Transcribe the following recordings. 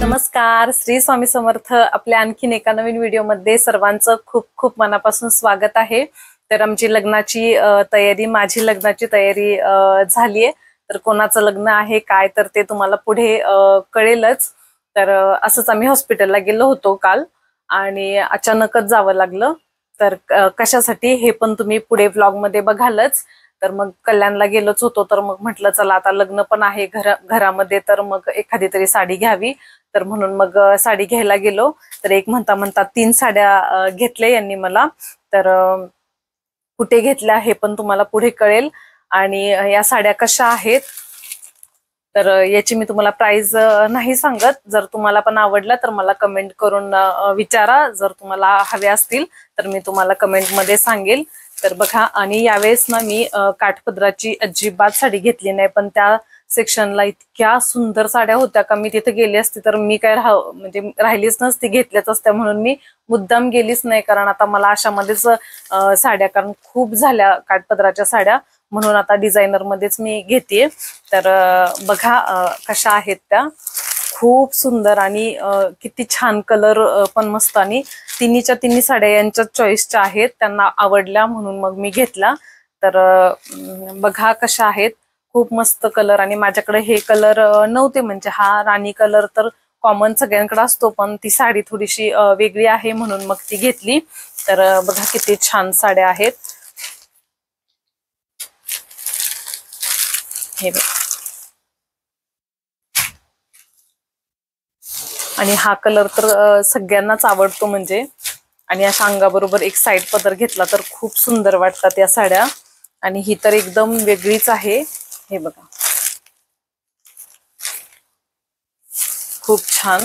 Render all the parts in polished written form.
नमस्कार, श्री स्वामी समर्थ. आपल्या आणखीन एका नवीन व्हिडिओमध्ये सर्वांचं खूप खूप मनापासून स्वागत आहे. तर आमची लग्नाची तयारी, माझी लग्नाची तयारी झालीये. तर कोणाचं लग्न आहे काय तर ते तुम्हाला पुढे कळेलच. तर असंच आम्ही हॉस्पिटलला गेलो होतो काल आणि अचानकच जावं लागलं. तर कशासाठी हे पण तुम्ही पुढे व्लॉग मध्ये बघालच. तर मग कल्याणला गेलोच होतो. तर मग म्हटलं चला आता लग्न पण आहे घरामध्ये, तर मग एखादी तरी साडी घ्यावी. तर म्हणून मग साडी घ्यायला गेलो. तर एक म्हणता 3 साड्या घेतल्या यांनी मला. तर कुठे घेतल्या हे पण तुम्हाला पुढे कळेल. आणि या साड्या कशा आहेत तर याची मी तुम्हाला प्राइस नाही सांगत. जर तुम्हाला पण आवडला तर मला कमेंट करून विचारा. जर तुम्हाला हवे असतील तर मी तुम्हाला कमेंट मध्ये सांगेल. तर बघा, आणि यावेळेस ना मी काठपदराची अजिबात साडी घेतली नाही, पण त्या सेक्शनला इतक्या सुंदर साड्या होत्या का मी तिथे गेली असती तर मी काय म्हणजे राहिलीच नसती, घेतल्याच असत्या. म्हणून मी मुद्दाम गेलीच नाही, कारण आता मला अशामध्येच साड्या, कारण खूप झाल्या काठपदराच्या साड्या, म्हणून आता डिझायनर मध्येच मी घेतेय. तर बघा कशा आहेत त्या, खूप सुंदर आणि किती छान कलर पण मस्त. आणि तिन्ही साड्या यांच्या चॉईसच्या आहेत, त्यांना आवडल्या म्हणून मग मी घेतला. तर बघा कशा आहेत, खूप मस्त कलर. आणि माझ्याकडे हे कलर नव्हते, म्हणजे हा राणी कलर तर कॉमन सगळ्यांकडे असतो, पण ती साडी थोडीशी वेगळी आहे म्हणून मग ती घेतली. तर बघा किती छान साड्या आहेत. हे बघा, आणि हा कलर तर सगळ्यांनाच आवडतो म्हणजे. आणि अशा अंगाबरोबर एक साईड पदर घेतला तर खूप सुंदर वाटतात या साड्या. आणि ही तर एकदम वेगळीच आहे. हे बघा, खूप छान.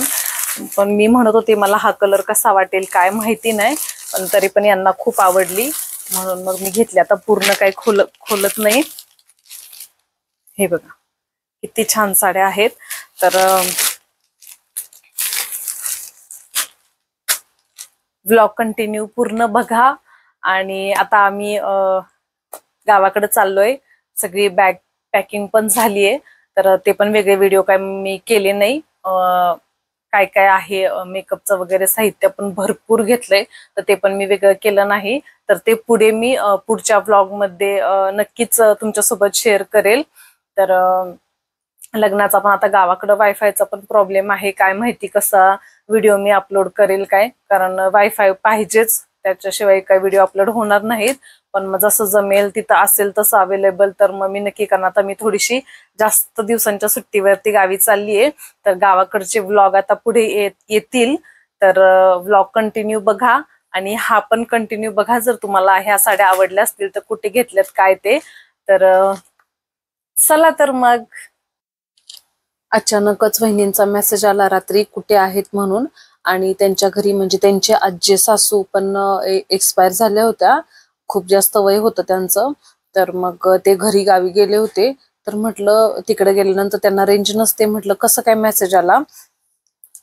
पण मी म्हणत होते मला हा कलर कसा वाटेल काय माहिती नाही, पण तरी पण यांना खूप आवडली म्हणून मग मी घेतली. आता पूर्ण काही खोलत नाही. हे बघा किती छान साड्या आहेत. तर व्लॉग कंटिन्यू पूर्ण बघा. आणि आता आम्ही गावाकडे चाललोय. सगळी बॅग पॅकिंग पण झालीये. तर ते पण वेगळे व्हिडिओ काय मी केले नाही. काय काय आहे मेकअपचं वगैरे साहित्य पण भरपूर घेतलंय, तर ते पण मी वेगळं केलं नाही. तर ते पुढे मी पुढच्या व्लॉग मध्ये नक्कीच तुमच्यासोबत शेअर करेल. तर लग्नाचा पण आता गावाकडे वायफायचा पण प्रॉब्लेम आहे, काय माहिती कसा व्हिडिओ मी अपलोड करेल काय, कारण वायफाय पाहिजेच, त्याच्याशिवाय काही व्हिडिओ अपलोड होणार नाहीत. पण मग जसं जमेल तिथं असेल तसं अवेलेबल तर मग मी नक्की करणार. आता मी थोडीशी जास्त दिवसांच्या सुट्टीवरती गावी चाललीये, तर गावाकडचे व्लॉग आता पुढे येतील. तर व्लॉग कंटिन्यू बघा आणि हा पण कंटिन्यू बघा. जर तुम्हाला ह्या साड्या आवडल्या असतील तर कुठे घेतल्यात काय ते. तर चला तर मग. अचानकच वहिनींचा मेसेज आला रात्री कुठे आहेत म्हणून. आणि त्यांच्या घरी म्हणजे त्यांचे आजी सासू पण एक्सपायर झाल्या होत्या, खूप जास्त वय होतं त्यांचं. तर मग ते घरी गावी गेले होते. तर म्हटलं तिकडे गेल्यानंतर त्यांना रेंज नसते, म्हटलं कसं काय मेसेज आला.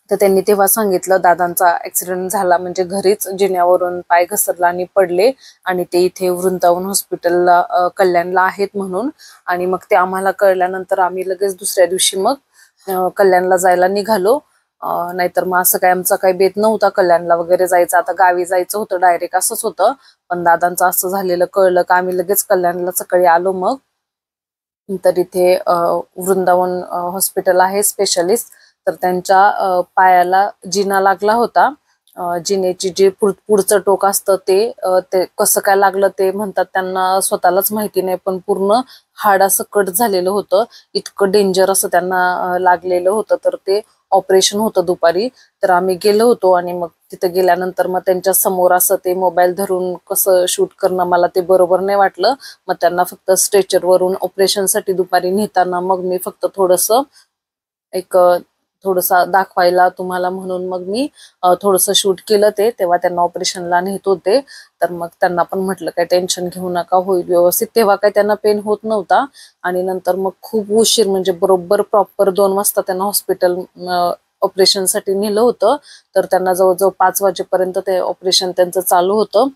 तर त्यांनी तेव्हा सांगितलं दादांचा ऍक्सिडेंट झाला, म्हणजे घरीच जिन्यावरून पाय घसरला आणि पडले, आणि ते इथे वृंदावन हॉस्पिटलला कल्याणला आहेत म्हणून. आणि मग ते आम्हाला कळल्यानंतर आम्ही लगेच दुसऱ्या दिवशी मग कल्याणला जायला निघालो. नाहीतर मग असं काय आमचा काही बेत नव्हता कल्याणला वगैरे जायचं. आता गावी जायचं होतं डायरेक्ट असंच होतं, पण दादांचं असं झालेलं कळलं का आम्ही लगेच कल्याणला सकाळी आलो. मग तर इथे वृंदावन हॉस्पिटल आहे स्पेशलिस्ट. तर त्यांच्या पायाला जिना लागला होता. जिनेची जे पुढचं टोक असतं ते कसं काय लागलं ते म्हणतात त्यांना स्वतःलाच माहिती नाही, पण पूर्ण हाड असं कट झालेलं होतं. इतकं डेंजर असं त्यांना लागलेलं होतं. तर ते ऑपरेशन होतं दुपारी. तर आम्ही गेलो होतो आणि मग तिथे गेल्यानंतर मग त्यांच्या समोर असं ते मोबाईल धरून कसं शूट करणं मला ते बरोबर नाही वाटलं. मग त्यांना फक्त स्ट्रेचरवरून ऑपरेशनसाठी दुपारी नेताना मग मी फक्त थोडंसं एक थोडंसं दाखवायला तुम्हाला म्हणून मग मी थोडंसं शूट केलं. ते तेव्हा त्यांना ऑपरेशनला नेत होते. तर मग त्यांना पण म्हटलं काय टेन्शन घेऊ नका, होईल व्यवस्थित. तेव्हा काय त्यांना पेन होत नव्हता. आणि नंतर मग खूप उशीर म्हणजे बरोबर प्रॉपर 2 वाजता त्यांना हॉस्पिटल ऑपरेशनसाठी नेलं होतं. तर त्यांना जवळजवळ 5 वाजेपर्यंत ते ऑपरेशन त्यांचं चालू होतं.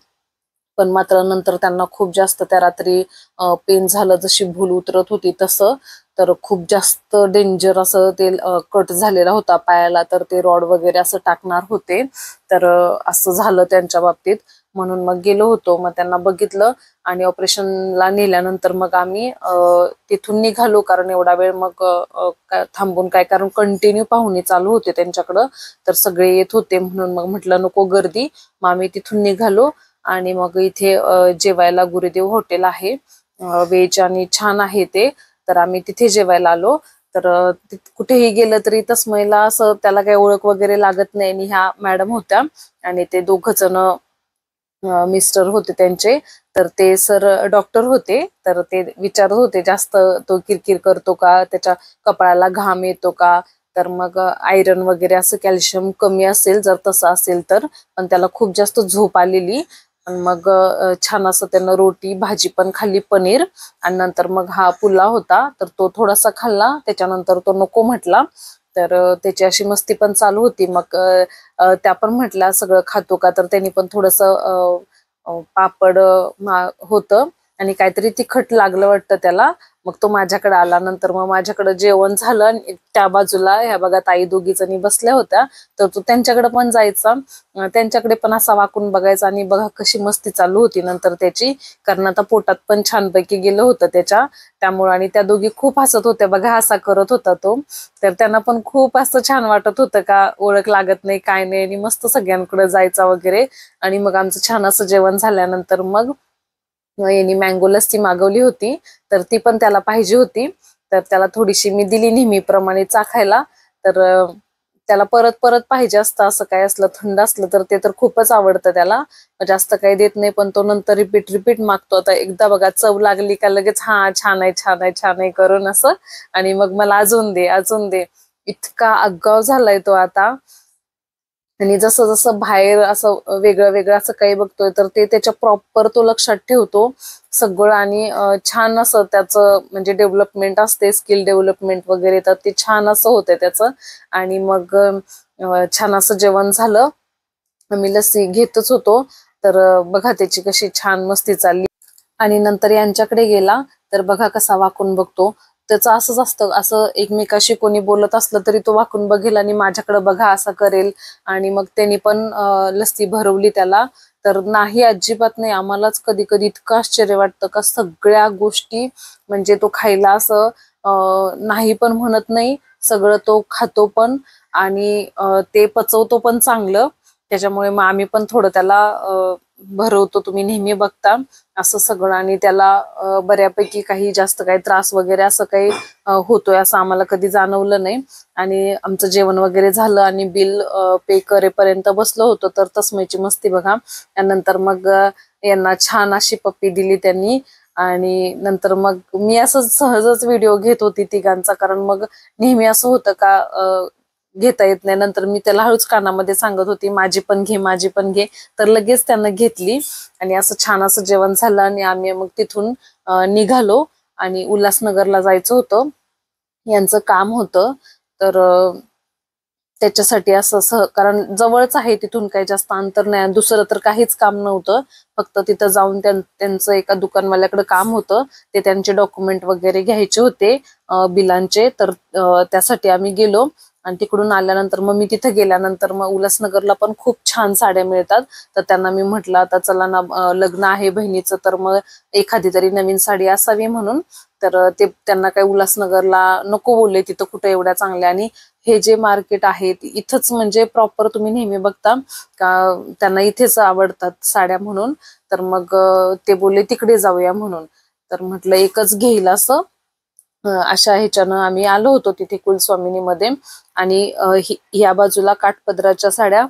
पण मात्र नंतर त्यांना खूप जास्त त्या रात्री पेन झालं, जशी भूल उतरत होती तसं. तर खूप जास्त डेंजर असं ते कट झालेला होता पायाला. तर ते रॉड वगैरे असं टाकणार होते. तर असं झालं त्यांच्या बाबतीत. म्हणून मग गेलो होतो, मग त्यांना बघितलं आणि ऑपरेशनला नेल्यानंतर मग आम्ही तिथून निघालो. कारण एवढा वेळ मग थांबून काय, कारण कंटिन्यू पाहुणे चालू होते त्यांच्याकडं. तर सगळे येत होते म्हणून मग म्हटलं नको गर्दी. मग आम्ही तिथून निघालो आणि मग इथे जेवायला गुरुदेव हॉटेल आहे, व्हेज आणि छान आहे ते. तर आम्ही तिथे जेवायला आलो. तर कुठेही गेलं तरी तस्मयला असं त्याला काही ओळख वगैरे लागत नाही. आणि ह्या मॅडम होत्या आणि ते 2 जण मिस्टर होते त्यांचे. तर ते सर डॉक्टर होते. तर ते विचारत होते जास्त तो किरकिर करतो का, त्याच्या कपाळाला घाम येतो का. तर मग आयरन वगैरे असं कॅल्शियम कमी असेल जर तसं असेल तर. पण त्याला खूप जास्त झोप आलेली. आणि मग छान असं त्यानं रोटी भाजी पण खाल्ली, पनीर. आणि नंतर मग हा पुलाव होता तर तो थोडासा खाल्ला. त्याच्यानंतर तो नको म्हटला. तर त्याची अशी मस्ती पण चालू होती. मग त्या पण म्हटल्या सगळं खातो का. तर त्यांनी पण थोडंसं पापड होतं आणि काहीतरी तिखट लागलं वाटतं त्याला. मग तो माझ्याकडे आला. नंतर मग माझ्याकडे जेवण झालं आणि त्या बाजूला ह्या बघा ताई 2 जणी बसल्या होत्या. तर तो त्यांच्याकडे पण जायचा, त्यांच्याकडे पण असा वाकून बघायचा. आणि बघा कशी मस्ती चालू होती नंतर त्याची. कारण आता पोटात पण छानपैकी गेलं होतं त्याच्या, त्यामुळे. आणि त्या 2 खूप हसत होत्या बघा, असा करत होता तो. तर त्यांना पण खूप असं छान वाटत होतं का ओळख लागत नाही काय नाही, आणि मस्त सगळ्यांकडे जायचा वगैरे. आणि मग आमचं छान असं जेवण झाल्यानंतर मग यांनी मँगो लस्सी मागवली होती. तर ती पण त्याला पाहिजे होती. तर त्याला थोडीशी मी दिली नेहमीप्रमाणे चाखायला. तर त्याला परत परत पाहिजे असतं. असं काय असलं थंड असलं तर ते तर खूपच आवडतं त्याला. जास्त काही देत नाही पण तो नंतर रिपीट रिपीट मागतो. आता एकदा बघा चव लागली का लगेच हा छान आहे छान आहे छान आहे करून असं. आणि मग मला अजून दे अजून दे. इतका आगाव झालाय तो आता. आणि जसं जसं बाहेर असं वेगळं वेगळं असं काही बघतोय तर ते त्याच्या प्रॉपर तो लक्षात ठेवतो सगळं. आणि छान असं त्याचं म्हणजे डेव्हलपमेंट असते, स्किल डेव्हलपमेंट वगैरे. तर ते छान असं होतंय त्याचं. आणि मग छान असं जेवण झालं. आम्ही लस्सी घेतच होतो. तर बघा त्याची कशी छान मस्ती चालली. आणि नंतर यांच्याकडे गेला तर बघा कसा वाकून बघतो. त्याचं असंच असतं, असं एकमेकाशी कोणी बोलत असलं तरी तो वाकून बघेल आणि माझ्याकडे बघा असं करेल. आणि मग त्यांनी पण लस्सी भरवली त्याला. तर नाही, अजिबात नाही. आम्हालाच कधी कधी इतकं आश्चर्य वाटतं का सगळ्या गोष्टी म्हणजे तो खायला असं नाही पण म्हणत नाही. सगळं तो खातो पण. आणि ते पचवतो पण चांगलं. त्याच्यामुळे मग आम्ही पण थोडं त्याला भरवतो, तुम्ही नेहमी बघता असं सगळं. आणि त्याला बऱ्यापैकी काही जास्त काही त्रास वगैरे असं काही होतोय असं आम्हाला कधी जाणवलं नाही. आणि आमचं जेवण वगैरे झालं आणि बिल पे करेपर्यंत बसलो होतो. तर तस्मयची मस्ती बघा. त्यानंतर मग यांना छान अशी पप्पी दिली त्यांनी. आणि नंतर मग मी असं सहजच व्हिडिओ घेत होती तिघांचा. कारण मग नेहमी असं होतं का घेता येत नाही. नंतर मी त्याला हळूच कानामध्ये सांगत होती माझी पण घे माझी पण घे. तर लगेच त्यानं घेतली. आणि असं छान असं जेवण झालं आणि आम्ही मग तिथून निघालो. आणि उल्हासनगरला जायचं होतं, यांचं काम होतं. तर त्याच्यासाठी असं कारण जवळच आहे, तिथून काही जास्त अंतर नाही. दुसरं तर काहीच काम नव्हतं. फक्त तिथं जाऊन त्यांचं एका दुकानवाल्याकडे काम होतं. ते त्यांचे डॉक्युमेंट वगैरे घ्यायचे होते बिलांचे. तर त्यासाठी आम्ही गेलो. आणि तिकडून आल्यानंतर मग मी तिथे गेल्यानंतर मग उल्हासनगरला पण खूप छान साड्या मिळतात. तर त्यांना मी म्हटलं आता चला ना, लग्न आहे बहिणीचं तर मग एखादी तरी नवीन साडी असावी म्हणून. तर ते त्यांना काही उल्हासनगरला नको बोलले, तिथं कुठे एवढ्या चांगल्या. आणि हे जे मार्केट आहे इथंच म्हणजे प्रॉपर तुम्ही नेहमी बघता का त्यांना इथेच आवडतात साड्या म्हणून. तर मग ते बोलले तिकडे जाऊया म्हणून. तर म्हटलं एकच घेईल असं. अशा ह्याच्यानं आम्ही आलो होतो तिथे कुलस्वामिनीमध्ये. आणि या बाजूला काठपदराच्या साड्या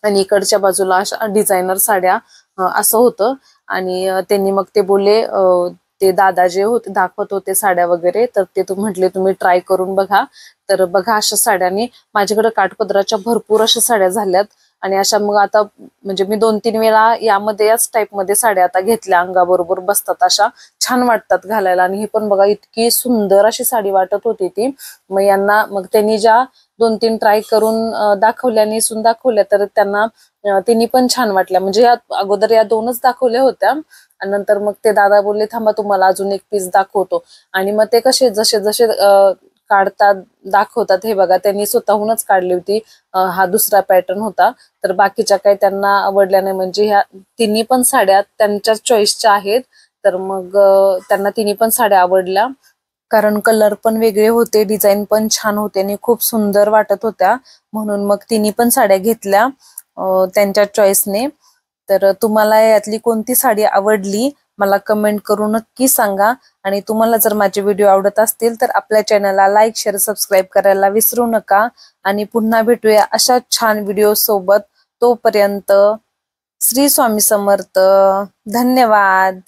आणि इकडच्या बाजूला अशा डिझायनर साड्या असं होतं. आणि त्यांनी मग ते बोलले, ते दादा जे होते दाखवत होते साड्या वगैरे, तर ते म्हटले तुम्ही ट्राय करून बघा. तर बघा अशा साड्यांनी माझ्याकडे काठपदराच्या भरपूर अशा साड्या झाल्यात. आणि अशा मग आता म्हणजे मी 2-3 वेळा यामध्ये याच टाईप मध्ये साड्या आता घेतल्या, अंगाबरोबर बसतात अशा, छान वाटतात घालायला. आणि ही पण बघा इतकी सुंदर अशी साडी वाटत होती ती. मग यांना मग त्यांनी ज्या 2-3 ट्राय करून दाखवल्या, नेसून दाखवल्या, तर त्यांना तिन्ही पण छान वाटल्या. म्हणजे या अगोदर या 2च दाखवल्या होत्या आणि नंतर मग ते दादा बोलले थांबा तुम्हाला अजून एक पीस दाखवतो. आणि मग ते कसे जसे जसे काढतात दाखवतात, हे बघा त्यांनी स्वतःहूनच काढली होती. हा दुसरा पॅटर्न होता. तर बाकीच्या काही त्यांना आवडल्या नाही. म्हणजे ह्या तिन्ही पण साड्या त्यांच्या चॉईसच्या आहेत. तर मग त्यांना तिन्ही पण साड्या आवडल्या, कारण कलर पण वेगळे होते, डिझाईन पण छान होते आणि खूप सुंदर वाटत होत्या. म्हणून मग तिन्ही पण साड्या घेतल्या त्यांच्या चॉईसने. तर तुम्हाला यातली कोणती साडी आवडली मला कमेंट करून नक्की सांगा. आणि तुम्हाला जर माझे व्हिडिओ आवडत असतील तर आपल्या चॅनलला लाईक, शेअर, सबस्क्राईब करायला विसरू नका. आणि पुन्हा भेटूया अशा छान व्हिडिओ सोबत. तोपर्यंत श्री स्वामी समर्थ. धन्यवाद.